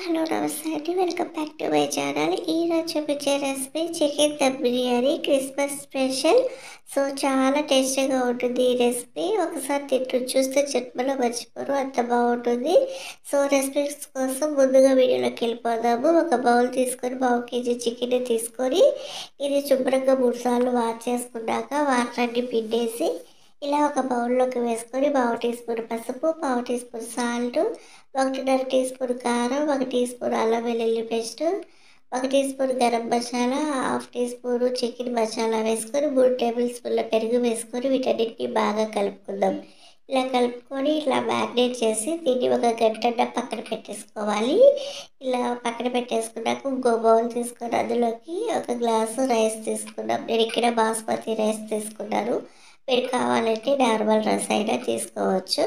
Hello నమస్తే అండి. Welcome back to my channel. ఈరోజు చూపించే recipe chicken dum biryani Christmas special. So చాలా టేస్టీగా ఉంటుంది ఈ రెసిపీ. ఒకసారి తింటూ చూస్తే చెట్మలో మర్చిపోరు, అంత బాగుంటుంది. సో రెసిపీస్ కోసం ముందుగా వీడియోలోకి వెళ్ళిపోదాము. ఒక బౌల్ తీసుకొని 1/2 kg చికెన్ తీసుకొని ఇది శుభ్రంగా 3 సార్లు వాష్ చేసుకున్నాక వాటర్ అన్ని పిండేసి ఇలా ఒక బౌల్లోకి వేసుకొని 1/2 టీ స్పూన్ పసుపు, 1/2 teaspoon salt, 1.5 teaspoon కారం, 1 టీ స్పూన్ అల్లం వెల్లుల్లి paste, 1 teaspoon garam masala, 1/2 teaspoon chicken masala వేసుకొని 3 టేబుల్ స్పూన్ల పెరుగు వేసుకొని వీటన్నిటిని బాగా కలుపుకుందాం. ఇలా కలుపుకొని ఇలా మ్యారినేట్ చేసి దీన్ని ఒక గంట పక్కన పెట్టేసుకోవాలి. ఇలా పక్కన పెట్టేసుకున్నాక ఇంకో బౌల్ తీసుకొని అందులోకి ఒక గ్లాసు రైస్ తీసుకున్నాం. నేను ఇక్కడ బాస్మతి రైస్ తీసుకున్నాను. మీరు కావాలంటే నార్మల్ రైస్ అయినా తీసుకోవచ్చు.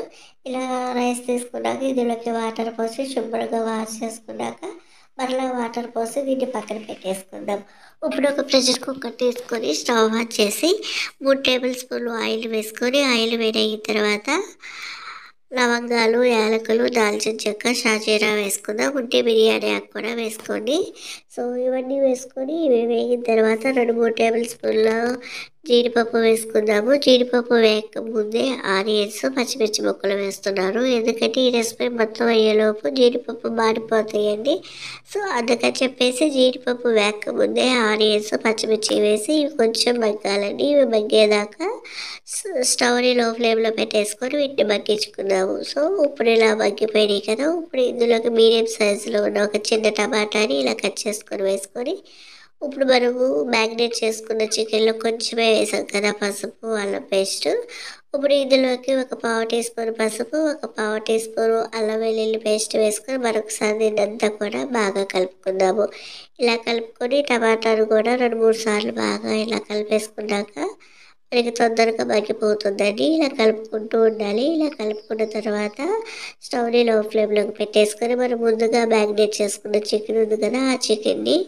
ఇలా రైస్ తీసుకున్నాక ఇందులోకి వాటర్ పోసి శుభ్రంగా వాష్ చేసుకున్నాక మరలా వాటర్ పోసి దీన్ని పక్కన పెట్టేసుకుందాం. ఇప్పుడు ఒక ప్రెషర్ కుక్కర్ తీసుకొని స్టవ్ ఆన్ చేసి 3 టేబుల్ స్పూన్లు ఆయిల్ వేసుకొని ఆయిల్ వేడయిన తర్వాత లవంగాలు, యాలకులు, దాల్చిన చెక్క, షాజీరా వేసుకుందాం. ఉంటే బిర్యానీ ఆకు కూడా వేసుకోండి. సో ఇవన్నీ వేసుకొని ఇవి వేగిన తర్వాత 2-3 టేబుల్ స్పూన్ల జీడిపప్పు వేసుకుందాము. జీడిపప్పు వేయక ముందే ఆనియన్స్, పచ్చిమిర్చి ముక్కలు వేస్తున్నాను. ఎందుకంటే ఈ రెసిపీ మొత్తం అయ్యేలోపు జీడిపప్పు మాడిపోతాయండి. సో అందుకని చెప్పేసి జీడిపప్పు వేయక ముందే ఆనియన్స్, పచ్చిమిర్చి వేసి ఇవి కొంచెం మగ్గాలండి. ఇవి మగ్గేదాకా స్టవ్ని లో ఫ్లేమ్లో పెట్టేసుకొని వీటిని మగ్గించుకుందాము. సో ఇప్పుడు ఇలా మగ్గిపోయినాయి కదా, ఇప్పుడు ఇందులోకి మీడియం సైజులో ఉన్న ఒక చిన్న టమాటాని ఇలా కట్ చేసుకొని వేసుకొని ఇప్పుడు మనము మ్యాగ్నేట్ చేసుకున్న చికెన్లో కొంచెమే వేసాం కదా పసుపు, అల్లం పేస్ట్. ఇప్పుడు ఇందులోకి ఒక 1/2 టీ స్పూన్ పసుపు, ఒక 1/2 టీ స్పూన్ అల్లం వెల్లుల్లి పేస్ట్ వేసుకొని మరొకసారి దీన్నంతా కూడా బాగా కలుపుకుందాము. ఇలా కలుపుకొని టమాటాను కూడా 2-3 సార్లు బాగా ఇలా కలిపేసుకున్నాక మనకి తొందరగా మగ్గిపోతుందండి. ఇలా కలుపుకుంటూ ఉండాలి. ఇలా కలుపుకున్న తర్వాత స్టవ్ని లో ఫ్లేమ్లోకి పెట్టేసుకొని మనం ముందుగా మ్యాగ్నేట్ చేసుకున్న చికెన్ ఉంది కదా, ఆ చికెన్ని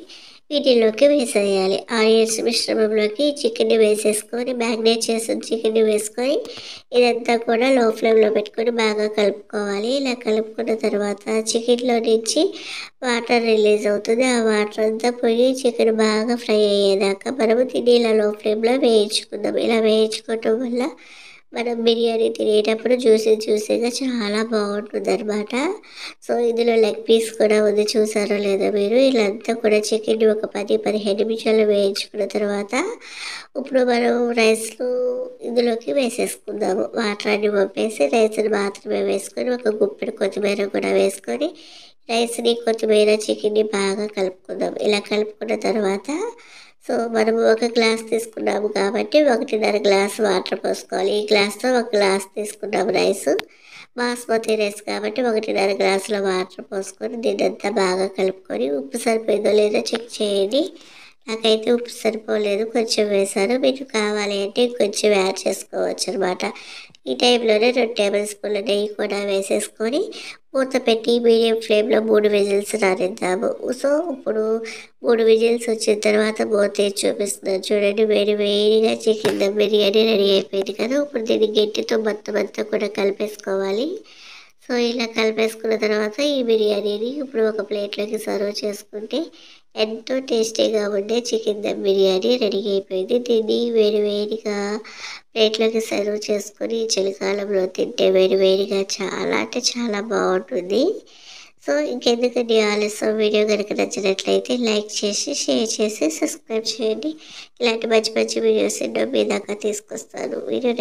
వీటిల్లోకి వేసేయాలి. ఆనియన్స్ మిశ్రమంలోకి చికెన్ని వేసేసుకొని మ్యాగ్నేట్ చేసిన చికెన్ని వేసుకొని ఇదంతా కూడా లో ఫ్లేమ్లో పెట్టుకొని బాగా కలుపుకోవాలి. ఇలా కలుపుకున్న తర్వాత చికెన్లో నుంచి వాటర్ రిలీజ్ అవుతుంది. ఆ వాటర్ అంతా పోయి చికెన్ బాగా ఫ్రై అయ్యేదాకా మనము తిని ఇలా లో ఫ్లేమ్లో వేయించుకుందాం. ఇలా వేయించుకోవటం వల్ల మనం బిర్యానీ తినేటప్పుడు జ్యూసీగా చాలా బాగుంటుంది అనమాట. సో ఇందులో లెగ్ పీస్ కూడా ఉంది, చూసారో లేదో మీరు. ఇలా అంతా కూడా చికెన్ ఒక 10-15 నిమిషాలు వేయించుకున్న తర్వాత ఇప్పుడు మనం రైస్లో ఇందులోకి వేసేసుకుందాము. వాటర్ అన్ని పంపేసి రైస్ని మాత్రమే వేసుకొని ఒక గుప్పెడు కొత్తిమీర కూడా వేసుకొని రైస్ని, కొత్తిమీర, చికెన్ని బాగా కలుపుకుందాం. ఇలా కలుపుకున్న తర్వాత సో మనము ఒక గ్లాస్ తీసుకున్నాము కాబట్టి 1.5 గ్లాస్ వాటర్ పోసుకోవాలి. ఈ గ్లాస్తో 1 గ్లాస్ తీసుకున్నాము రైస్. బాస్మతి రైస్ కాబట్టి 1.5 గ్లాసుల వాటర్ పోసుకొని దీన్నంతా బాగా కలుపుకొని ఉప్పు సరిపోయిందో లేదో చెక్ చేయండి. నాకైతే ఉప్పు సరిపోలేదు, కొంచెం వేసాను. మీకు కావాలి అంటే కొంచెం యాడ్ చేసుకోవచ్చు అనమాట. ఈ టైంలోనే 2 టేబుల్ స్పూన్ల నెయ్యి కూడా వేసేసుకొని మూత పెట్టి మీడియం ఫ్లేమ్లో 3 విజిల్స్ రానిద్దాము. సో ఇప్పుడు 3 విజిల్స్ వచ్చిన తర్వాత మూత తీసి చూపిస్తున్నాను చూడండి. వేడిగా చికెన్ దమ్ బిర్యానీ రెడీ అయిపోయింది కదా. ఇప్పుడు దీన్ని గట్టితో మొత్తం అంతా కూడా కలిపేసుకోవాలి. సో ఇలా కలిపేసుకున్న తర్వాత ఈ బిర్యానీని ఇప్పుడు ఒక ప్లేట్లోకి సర్వ్ చేసుకుంటే ఎంతో టేస్టీగా ఉండే చికెన్ దమ్ బిర్యానీ రెడీ అయిపోయింది. దీన్ని వేడిగా ప్లేట్లోకి సర్వ్ చేసుకొని చలికాలంలో తింటే వేడిగా చాలా అంటే చాలా బాగుంటుంది. సో ఇంకెందుకండి ఆలస్యం, వీడియో కనుక నచ్చినట్లయితే లైక్ చేసి, షేర్ చేసి, సబ్స్క్రైబ్ చేయండి. ఇలాంటి మంచి వీడియోస్ ఎన్నో మీ దాకా తీసుకొస్తాను. వీడియో